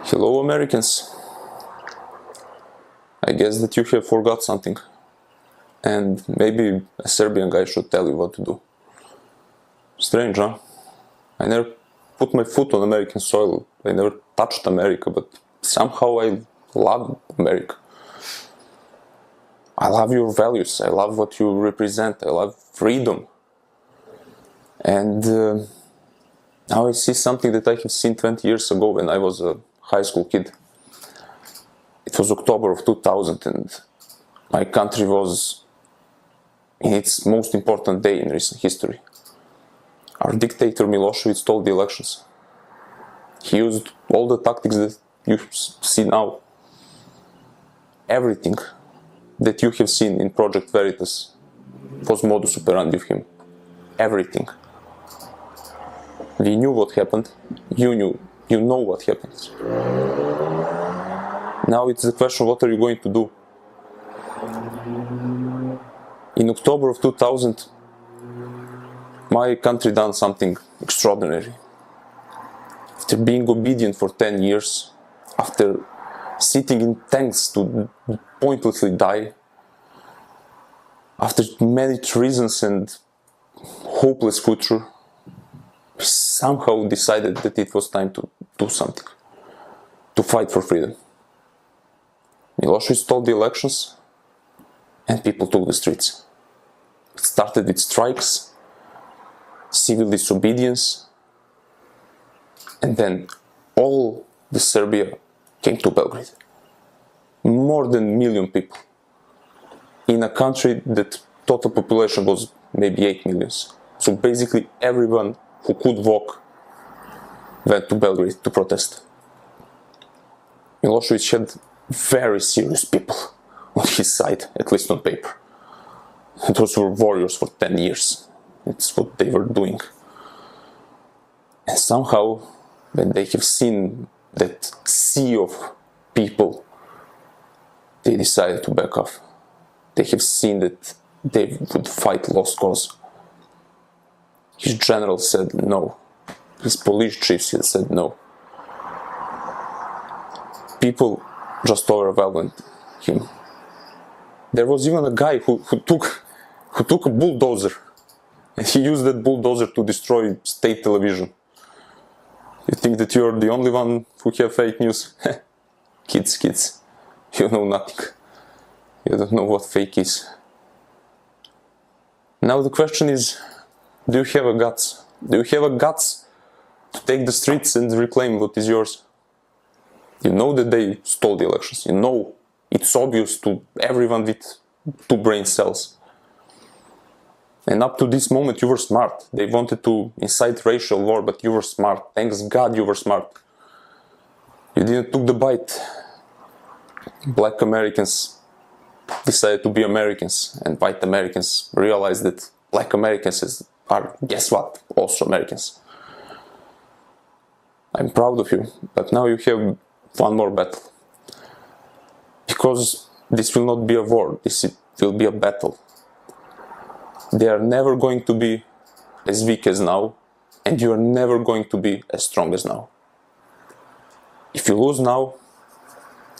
Hello Americans. I guess that you have forgot something. And maybe a Serbian guy should tell you what to do. Strange, huh? I never put my foot on American soil. I never touched America, but somehow I love America. I love your values. I love what you represent. I love freedom. And now I see something that I have seen 20 years ago when I was a high school kid. It was October of 2000 and my country was in its most important day in recent history. Our dictator Milosevic stole the elections. He used all the tactics that you see now. Everything that you have seen in Project Veritas was modus operandi of him. Everything. We knew what happened. You knew. You know what happened. Now it's the question, what are you going to do? In October of 2000, my country done something extraordinary. After being obedient for 10 years, after sitting in tanks to pointlessly die, after many treasons and hopeless future, we somehow decided that it was time to do something, to fight for freedom. Milosevic stole the elections and people took the streets. It started with strikes, civil disobedience, and then all the Serbia came to Belgrade. More than 1 million people. In a country that total population was maybe 8 million. So basically everyone who could walk went to Belgrade to protest. Milosevic had very serious people on his side, at least on paper. Those were warriors for 10 years. It's what they were doing. And somehow, when they have seen that sea of people, they decided to back off. They have seen that they would fight lost cause. His general said no. His police chiefs said no. People just overwhelmed him. There was even a guy who took a bulldozer and he used that bulldozer to destroy state television. You think that you're the only one who have fake news? Kids, you know nothing. You don't know what fake is. Now the question is, do you have a guts? Do you have a guts to take the streets and reclaim what is yours? You know that they stole the elections. You know it's obvious to everyone with 2 brain cells. And up to this moment you were smart. They wanted to incite racial war, but you were smart. Thanks God you were smart. You didn't took the bite. Black Americans decided to be Americans, and white Americans realized that black Americans are, guess what, also Americans. I'm proud of you, but now you have one more battle. Because this will not be a war, this will be a battle. They are never going to be as weak as now, and you are never going to be as strong as now. If you lose now,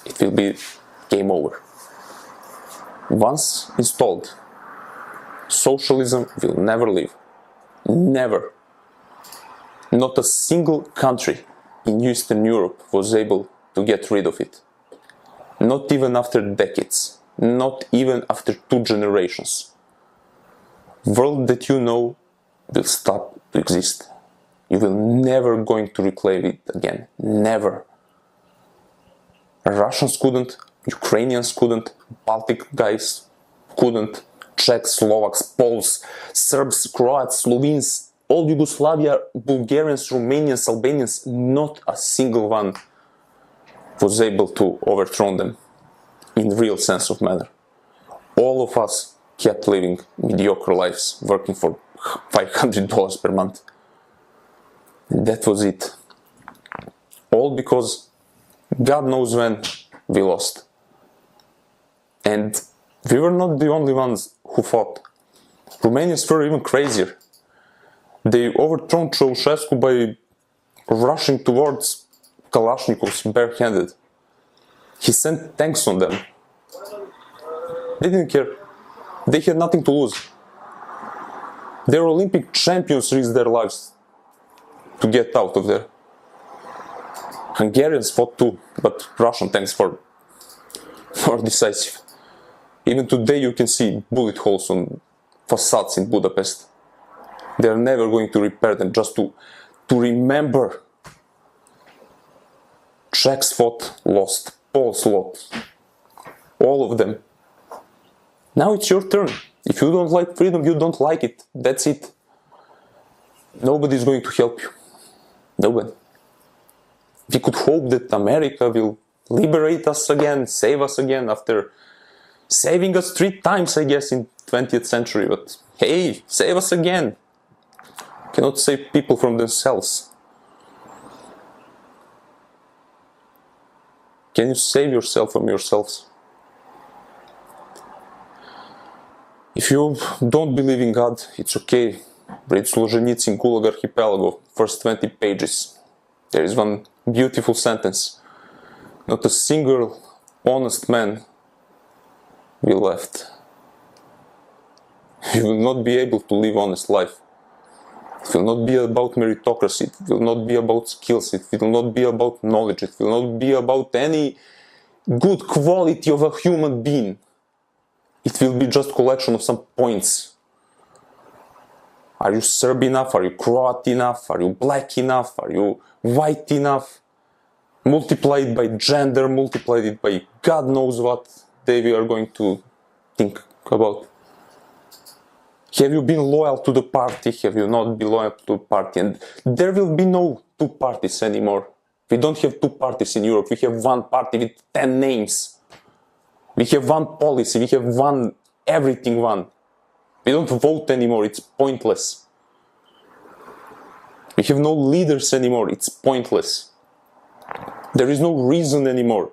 it will be game over. Once installed, socialism will never leave. Never. Not a single country in Eastern Europe was able to get rid of it. Not even after decades. Not even after 2 generations. World that you know will stop to exist. You will never going to reclaim it again. Never. Russians couldn't, Ukrainians couldn't, Baltic guys couldn't, Czechs, Slovaks, Poles, Serbs, Croats, Slovenes, all Yugoslavia, Bulgarians, Romanians, Albanians, not a single one was able to overthrow them in real sense of manner. All of us kept living mediocre lives, working for $500 per month. And that was it. All because God knows when we lost. And we were not the only ones who fought. Romanians were even crazier. They overthrown Ceausescu by rushing towards Kalashnikovs barehanded. He sent tanks on them. They didn't care. They had nothing to lose. Their Olympic champions risked their lives to get out of there. Hungarians fought too, but Russian tanks were more decisive. Even today you can see bullet holes on facades in Budapest. They are never going to repair them, just to remember. Czechs fought, lost. Poles lost. All of them. Now it's your turn. If you don't like freedom, you don't like it. That's it. Nobody's going to help you. Nobody. We could hope that America will liberate us again, save us again after saving us 3 times, I guess, in 20th century. But hey, save us again. Cannot save people from themselves. Can you save yourself from yourselves? If you don't believe in God, it's okay. Read Solzhenitsyn Gulag Archipelago, first 20 pages. There is one beautiful sentence. Not a single honest man will left. You will not be able to live honest life. It will not be about meritocracy, it will not be about skills, it will not be about knowledge, it will not be about any good quality of a human being. It will be just collection of some points. Are you Serb enough? Are you Croat enough? Are you black enough? Are you white enough? Multiply it by gender, multiply it by God knows what they are going to think about. Have you been loyal to the party? Have you not been loyal to the party? And there will be no 2 parties anymore. We don't have 2 parties in Europe. We have 1 party with 10 names. We have 1 policy. We have one, everything one. We don't vote anymore. It's pointless. We have no leaders anymore. It's pointless. There is no reason anymore.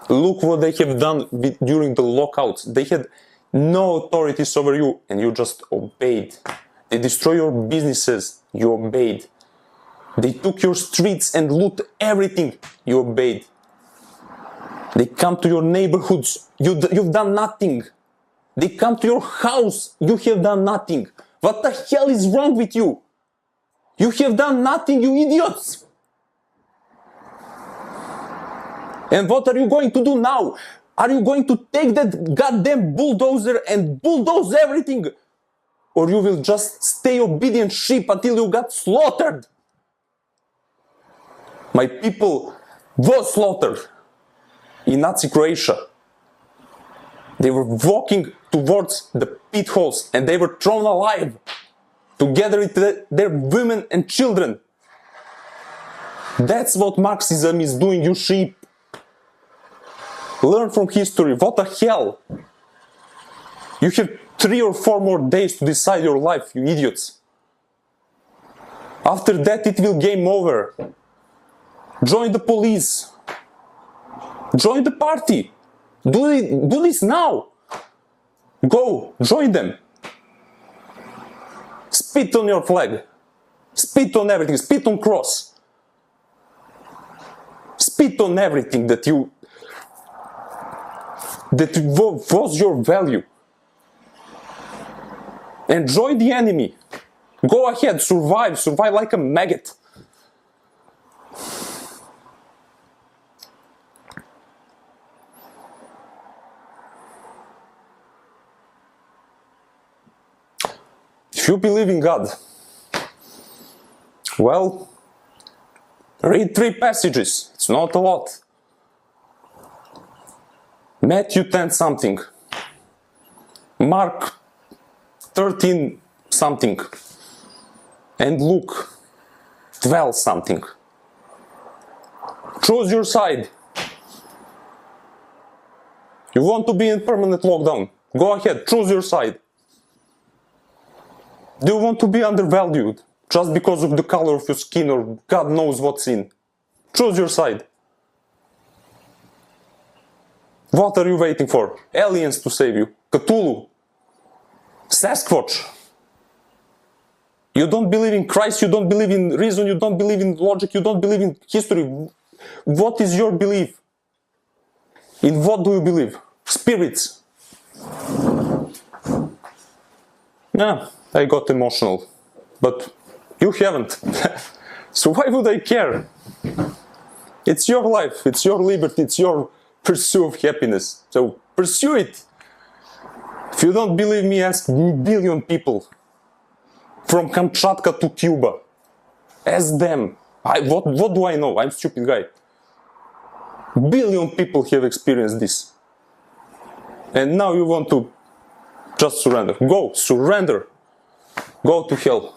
Look what they have done during the lockouts. They had no authorities over you and you just obeyed. They destroy your businesses. You obeyed. They took your streets and loot everything. You obeyed. They come to your neighborhoods. You've done nothing. They come to your house. You have done nothing. What the hell is wrong with you? You have done nothing, you idiots. And what are you going to do now? Are you going to take that goddamn bulldozer and bulldoze everything? Or you will just stay obedient sheep until you got slaughtered? My people were slaughtered in Nazi Croatia. They were walking towards the pit holes and they were thrown alive together with their women and children. That's what Marxism is doing, you sheep. Learn from history. What the hell? You have 3 or 4 more days to decide your life, you idiots. After that it will game over. Join the police. Join the party. Do this now. Go, join them. Spit on your flag. Spit on everything. Spit on cross. Spit on everything that was your value. Enjoy the enemy. Go ahead, survive like a maggot. If you believe in God, well, read 3 passages. It's not a lot. Matthew 10 something, Mark 13 something, and Luke 12 something. Choose your side. You want to be in permanent lockdown? Go ahead, choose your side. Do you want to be undervalued just because of the color of your skin or God knows what's in? Choose your side. What are you waiting for? Aliens to save you? Cthulhu? Sasquatch? You don't believe in Christ, you don't believe in reason, you don't believe in logic, you don't believe in history. What is your belief? In what do you believe? Spirits. Yeah, I got emotional, but you haven't. So why would I care? It's your life, it's your liberty, it's your pursuit of happiness. So pursue it. If you don't believe me, ask billion people. From Kamchatka to Cuba. Ask them. What do I know? I'm a stupid guy. Billion people have experienced this. And now you want to just surrender. Go, surrender. Go to hell.